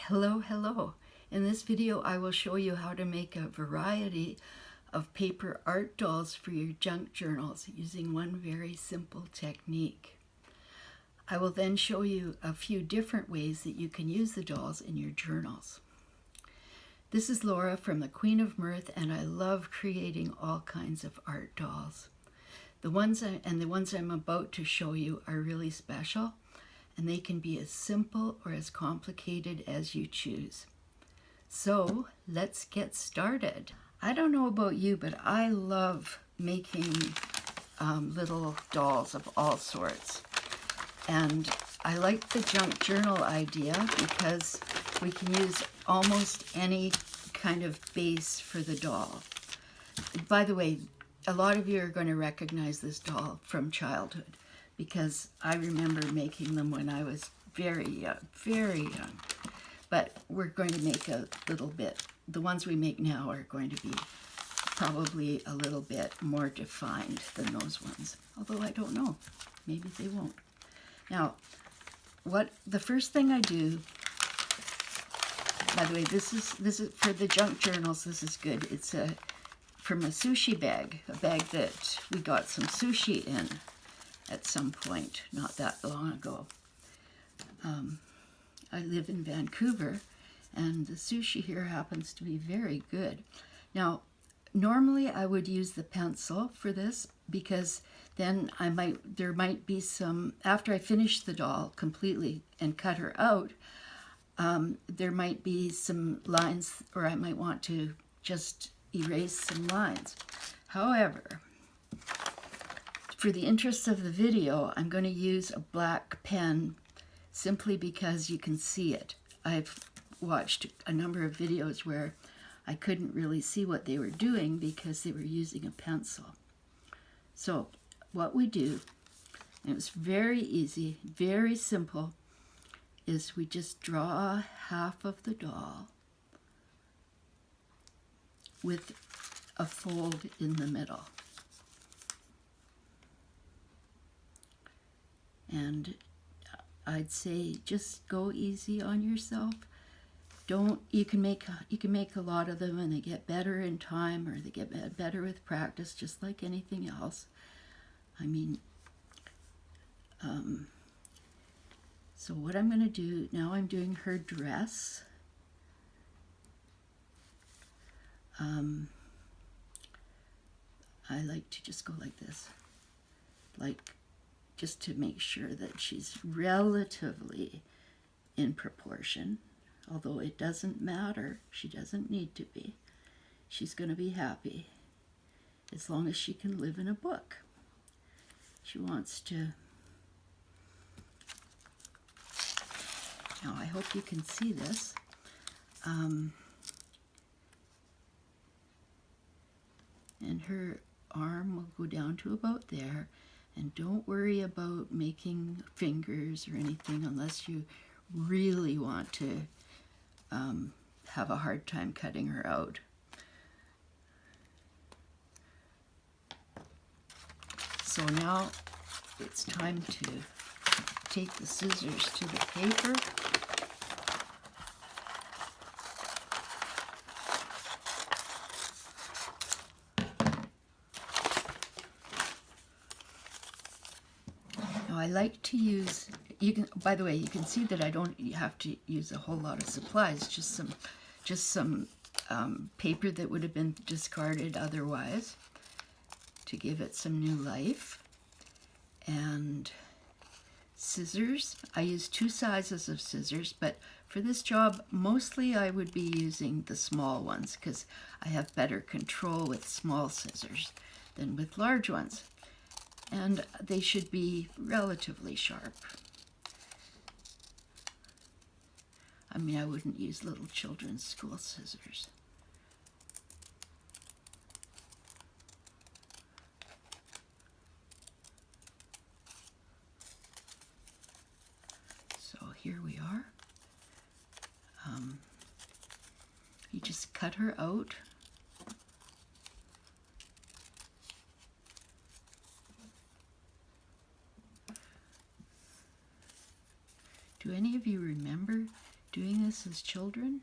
Hello, hello. In this video I will show you how to make a variety of paper art dolls for your junk journals using one very simple technique. I will then show you a few different ways that you can use the dolls in your journals. This is Laura from the Queen of Mirth, and I love creating all kinds of art dolls. The ones I'm about to show you are really special, and they can be as simple or as complicated as you choose. So let's get started. I don't know about you, but I love making little dolls of all sorts. And I like the junk journal idea because we can use almost any kind of base for the doll. By the way, a lot of you are going to recognize this doll from childhood, because I remember making them when I was very young. But we're going to make a little bit. The ones we make now are going to be probably a little bit more defined than those ones. Although I don't know, maybe they won't. Now, the first thing I do, by the way, this is for the junk journals. This is good. It's from a sushi bag, a bag that we got some sushi in at some point, not that long ago. I live in Vancouver, and the sushi here happens to be very good. Now, normally I would use the pencil for this, because then there might be some, after I finish the doll completely and cut her out, there might be some lines, or I might want to just erase some lines. However, for the interests of the video, I'm going to use a black pen simply because you can see it. I've watched a number of videos where I couldn't really see what they were doing because they were using a pencil. So what we do, and it's very easy, very simple, is we just draw half of the doll with a fold in the middle. And I'd say just go easy on yourself. You can make a lot of them, and they get better in time, or they get better with practice, just like anything else. I mean, so what I'm going to do now, I'm doing her dress. I like to just go like this, just to make sure that she's relatively in proportion, although it doesn't matter. She doesn't need to be. She's going to be happy as long as she can live in a book. She wants to. Now, I hope you can see this. And her arm will go down to about there. And don't worry about making fingers or anything unless you really want to have a hard time cutting her out. So now it's time to take the scissors to the paper. I like to use, by the way, you can see that I don't have to use a whole lot of supplies, just some paper that would have been discarded otherwise to give it some new life, and scissors. I use 2 sizes of scissors, but for this job mostly I would be using the small ones because I have better control with small scissors than with large ones. And they should be relatively sharp. I mean, I wouldn't use little children's school scissors. So here we are. You just cut her out. Do any of you remember doing this as children?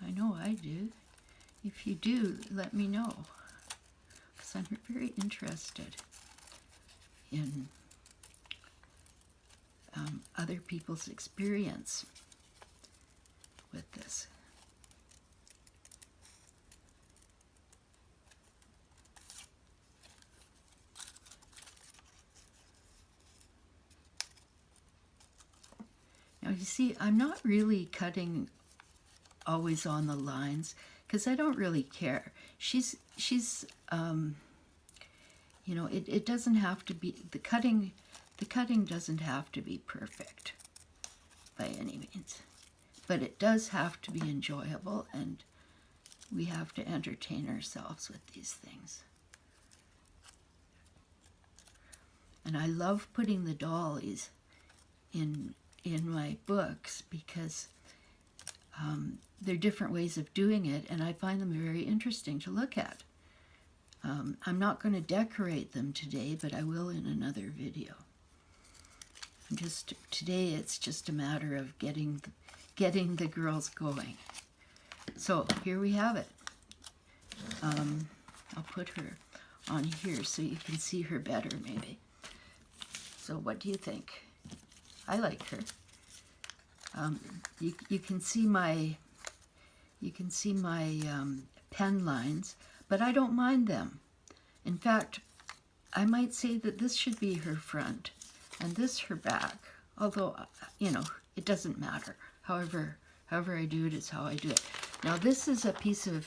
I know I do. If you do, let me know, because I'm very interested in other people's experience with this. Now you see, I'm not really cutting always on the lines because I don't really care. She's you know, it doesn't have to be, the cutting doesn't have to be perfect by any means, but it does have to be enjoyable, and we have to entertain ourselves with these things. And I love putting the dollies in my books because they're different ways of doing it, and I find them very interesting to look at. I'm not going to decorate them today, but I will in another video. Today it's just a matter of getting the girls going. So here we have it. I'll put her on here so you can see her better maybe. So what do you think? I like her. You can see my pen lines, but I don't mind them. In fact, I might say that this should be her front and this her back, although, you know, it doesn't matter. However I do it is how I do it. Now this is a piece of,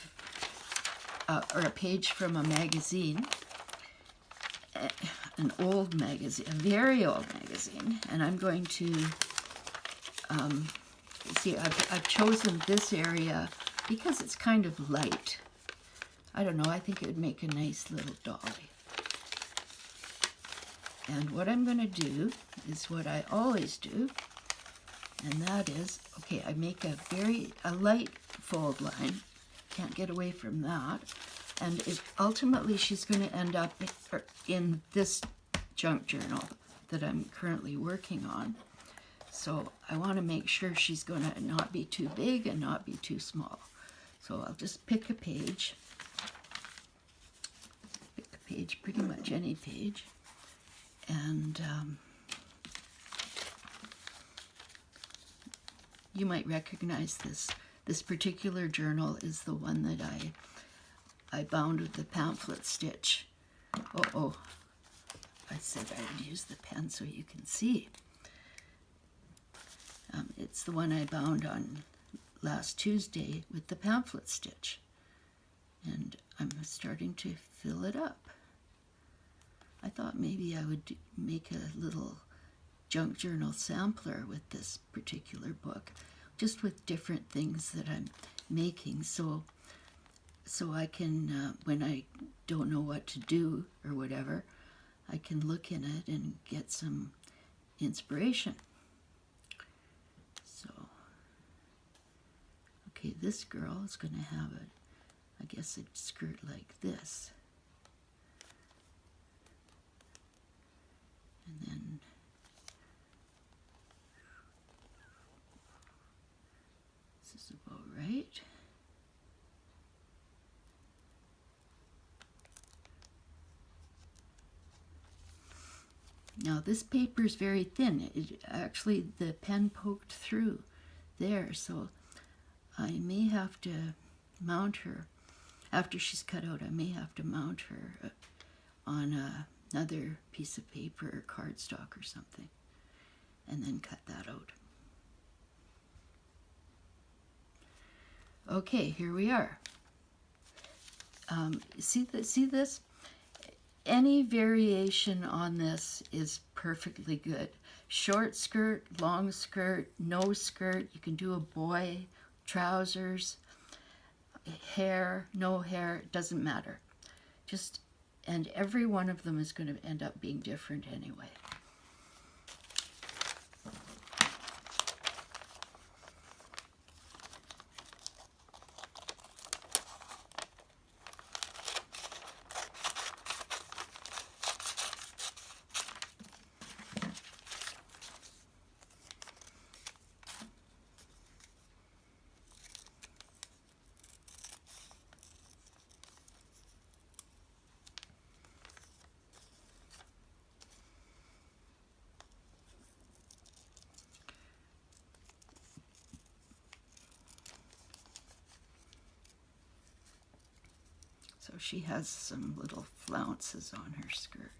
or a page from a magazine, an old magazine, a very old magazine, and I'm going to, see, I've chosen this area because it's kind of light. I don't know, I think it would make a nice little dolly. And what I'm going to do is what I always do, and that is, okay, I make a light fold line, can't get away from that, and ultimately she's going to end up in this junk journal that I'm currently working on. So I want to make sure she's going to not be too big and not be too small. So I'll just pick a page, pretty much any page, and you might recognize this. This particular journal is the one that I bound with the pamphlet stitch. Oh, I said I would use the pen so you can see. It's the one I bound on last Tuesday with the pamphlet stitch. And I'm starting to fill it up. I thought maybe I would make a little junk journal sampler with this particular book, just with different things that I'm making, so I can, when I don't know what to do or whatever, I can look in it and get some inspiration. So, okay, this girl is going to have I guess a skirt like this. And then this is about right. Now this paper is very thin. Actually, the pen poked through there, so I may have to mount her. After she's cut out, I may have to mount her on another piece of paper or cardstock or something, and then cut that out. Okay, here we are. See this? Any variation on this is perfectly good. Short skirt, long skirt, no skirt. You can do a boy, trousers, hair, no hair, it doesn't matter. And every one of them is going to end up being different anyway. So she has some little flounces on her skirt.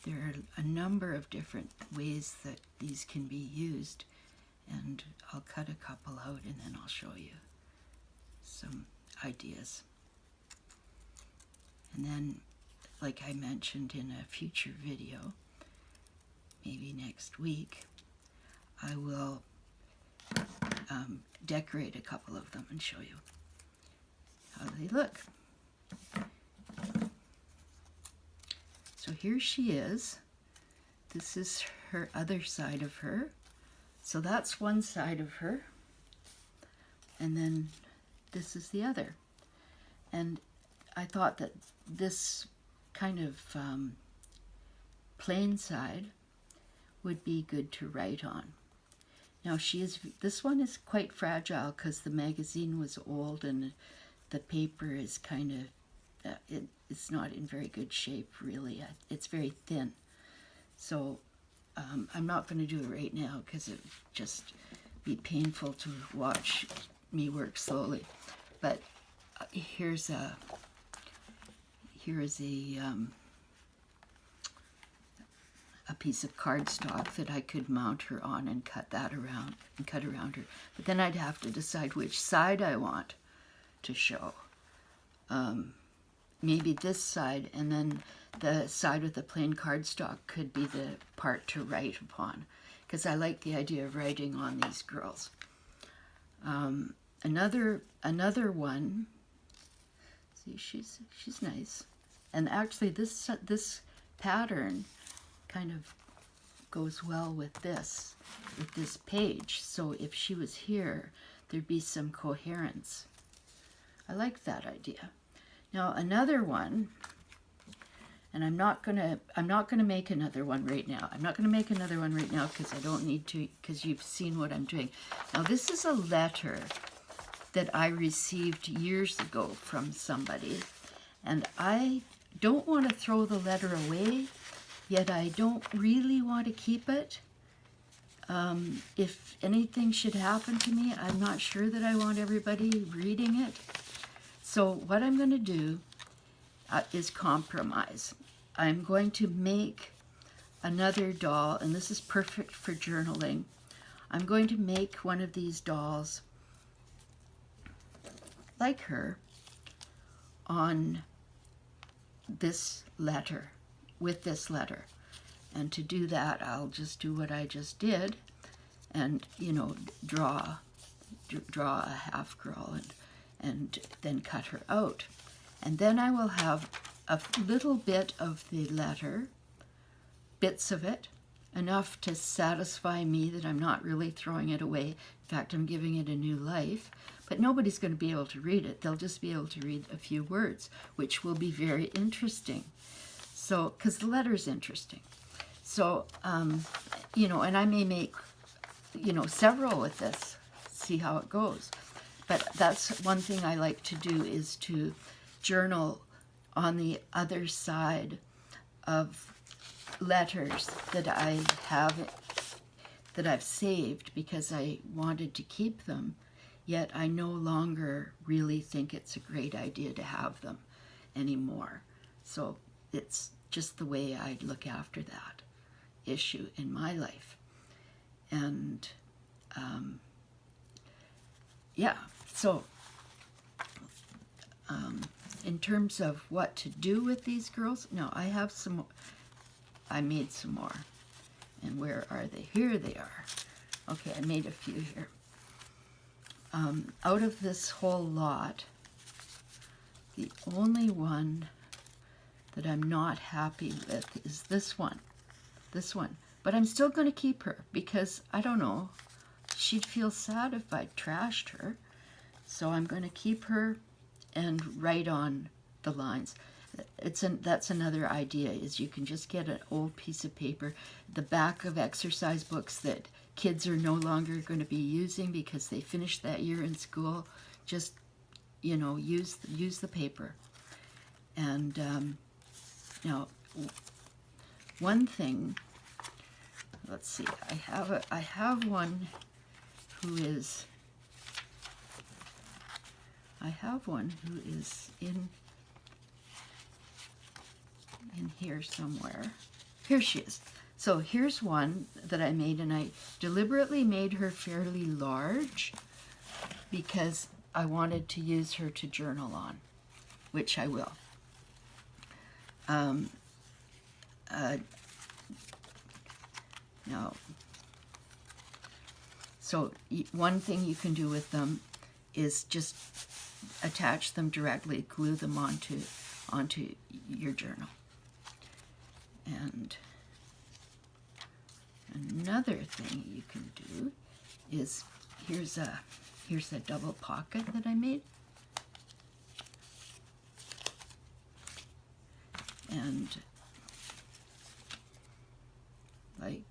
There are a number of different ways that these can be used, and I'll cut a couple out and then I'll show you some ideas. And then, like I mentioned in a future video, maybe next week, I will decorate a couple of them and show you how they look. So here she is. This is her other side of her. So that's one side of her. And then this is the other. And I thought that this kind of plain side would be good to write on. Now this one is quite fragile because the magazine was old and the paper is kind of, it's not in very good shape really. It's very thin. So I'm not going to do it right now because it would just be painful to watch me work slowly. But here is a piece of cardstock that I could mount her on and cut that around and cut around her. But then I'd have to decide which side I want to show. Maybe this side, and then the side with the plain cardstock could be the part to write upon, because I like the idea of writing on these girls. Another one. See, she's nice, and actually this pattern kind of goes well with this page. So if she was here, there'd be some coherence. I like that idea. Now another one, and I'm not gonna make another one right now. I'm not gonna make another one right now because I don't need to, because you've seen what I'm doing. Now this is a letter that I received years ago from somebody, and I don't want to throw the letter away, yet I don't really want to keep it. If anything should happen to me, I'm not sure that I want everybody reading it. So what I'm going to do is compromise. I'm going to make another doll, and this is perfect for journaling. I'm going to make one of these dolls like her on this letter, with this letter. And to do that, I'll just do what I just did and, you know, draw a half girl and then cut her out. And then I will have a little bit of the letter, bits of it, enough to satisfy me that I'm not really throwing it away. In fact, I'm giving it a new life. But nobody's going to be able to read it. They'll just be able to read a few words, which will be very interesting. So, because the letter's interesting. So, you know, and I may make, you know, several with this, see how it goes. But that's one thing I like to do, is to journal on the other side of letters that I have, that I've saved because I wanted to keep them, yet I no longer really think it's a great idea to have them anymore. So it's just the way I'd look after that issue in my life. And yeah, so in terms of what to do with these girls, no, I have some, I made some more. And where are they? Here they are. Okay, I made a few here. Out of this whole lot, the only one that I'm not happy with is this one. This one. But I'm still going to keep her because, I don't know, she'd feel sad if I trashed her. So I'm going to keep her and write on the lines. That's another idea, is you can just get an old piece of paper, the back of exercise books that kids are no longer going to be using because they finished that year in school. Just, you know, use the paper. And now, one thing, let's see, I have one who is in here somewhere. Here she is. So here's one that I made, and I deliberately made her fairly large because I wanted to use her to journal on, which I will. Now, so one thing you can do with them is just attach them directly, glue them onto your journal. And another thing you can do is, here's a double pocket that I made. And like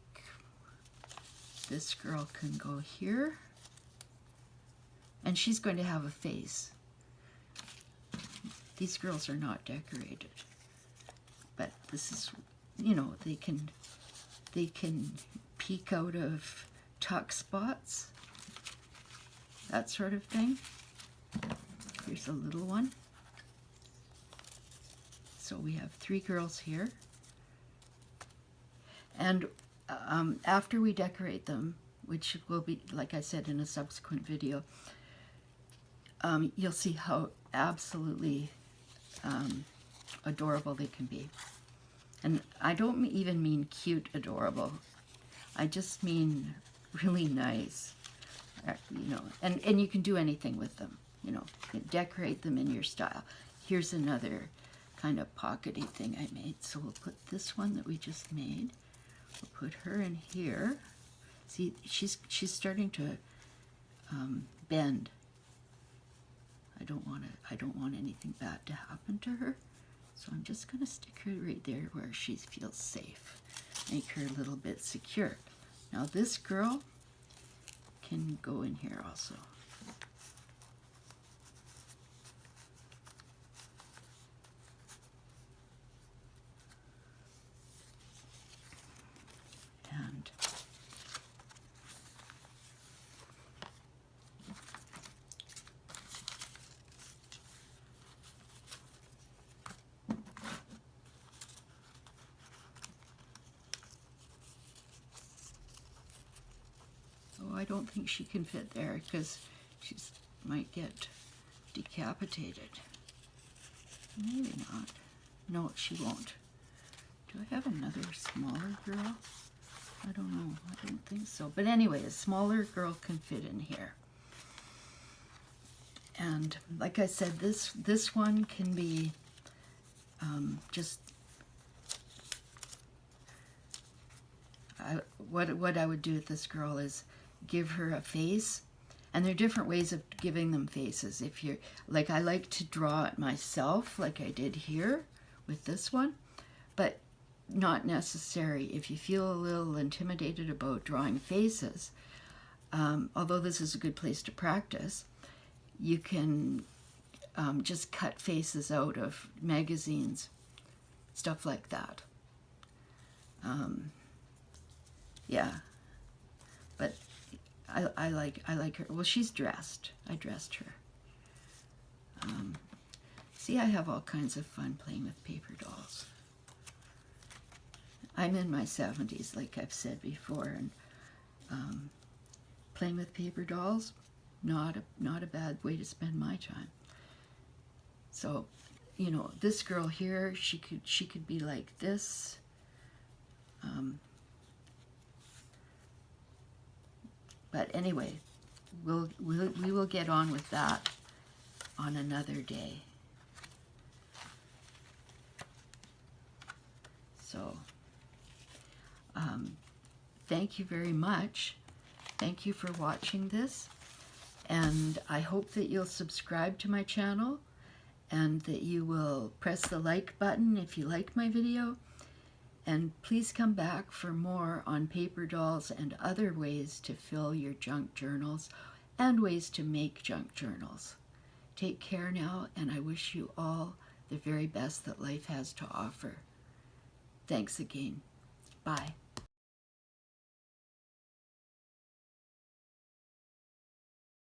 this girl can go here, and she's going to have a face. These girls are not decorated, but this is, you know, they can peek out of tuck spots, that sort of thing. Here's a little one. So we have 3 girls here. And after we decorate them, which will be, like I said, in a subsequent video, you'll see how absolutely adorable they can be. And I don't even mean cute adorable. I just mean really nice. You know, and you can do anything with them. You know, you can decorate them in your style. Here's another kind of pockety thing I made. So we'll put this one that we just made. We'll put her in here. See, she's starting to bend. I don't want anything bad to happen to her. So I'm just going to stick her right there where she feels safe. Make her a little bit secure. Now this girl can go in here also. And I don't think she can fit there because she might get decapitated. Maybe not. No, she won't. Do I have another smaller girl? I don't know. I don't think so. But anyway, a smaller girl can fit in here. And like I said, this one can be just... what I would do with this girl is give her a face, and there are different ways of giving them faces. If you're like, I like to draw it myself, like I did here with this one, but not necessary if you feel a little intimidated about drawing faces. Although this is a good place to practice, you can just cut faces out of magazines, stuff like that. Yeah, but I like her. Well, she's dressed. I dressed her. See, I have all kinds of fun playing with paper dolls. I'm in my 70s, like I've said before, and playing with paper dolls, not a bad way to spend my time. So, you know, this girl here, she could be like this. But anyway, we will get on with that on another day. So thank you very much. Thank you for watching this, and I hope that you'll subscribe to my channel and that you will press the like button if you like my video, and please come back for more on paper dolls and other ways to fill your junk journals and ways to make junk journals. Take care now, and I wish you all the very best that life has to offer. Thanks again. Bye.